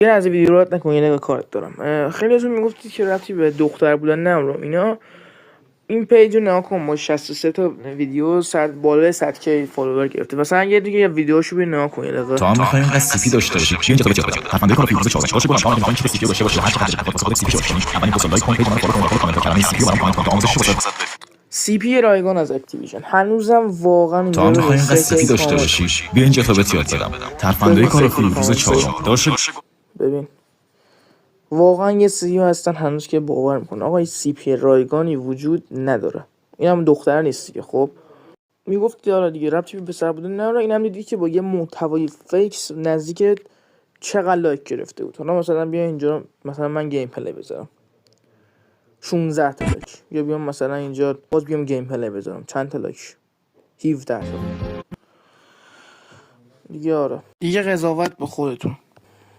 یه از ویدیو رو رد نکن، یه نگاه کارت دارم. خیلی ازون میگفتید که ربطی به دختر بودن نمیرم اینا. این پیج رو نگاه کن، با 63 تا ویدیو بالای 100k فالوور گرفته. مثلا یه دیگه ویدیوشو ببین نگاه کن یه دقیقه. تو هم می‌خوایم اینقدر سی پی داشته باشی. بیا اینجا تو بچه. حتما کار فیوز 14 چیکار کنم؟ می‌خوایم که سی پی داشته باشی. هر چقدر بخواد واسه سی پی داشته باشی. اولین پست لایک کن، پیج من فالو کن، کامنت کردن سی پی رو برام کامنت کن. آموزش واسه سی پی رایگان از اکتیویژن هنوزم واقعا تو هم می‌خوایم اینقدر سی پی داشته باشی. بیا اینجا تا بهت یاد بدم. ترفندای کار فیوز 14 داشته. ببین واقعا یه سری هستن هنوز که باور میکنن آقا سی پی رایگانی وجود نداره. اینم دختر نیست دیگه. خب میگفت حالا دیگه ربطی به پسر بودن نداره. اینم دیدی که با یه محتوای فیکس نزدیک چقدر لایک گرفته بود. حالا مثلا بیا اینجا مثلا من گیم پلی بذارم 16 تا لایک، یا بیام مثلا اینجا باز بیام گیم پلی بذارم چند تا لایک 17 تا دیگه. آره دیگه قضاوت به خودتون.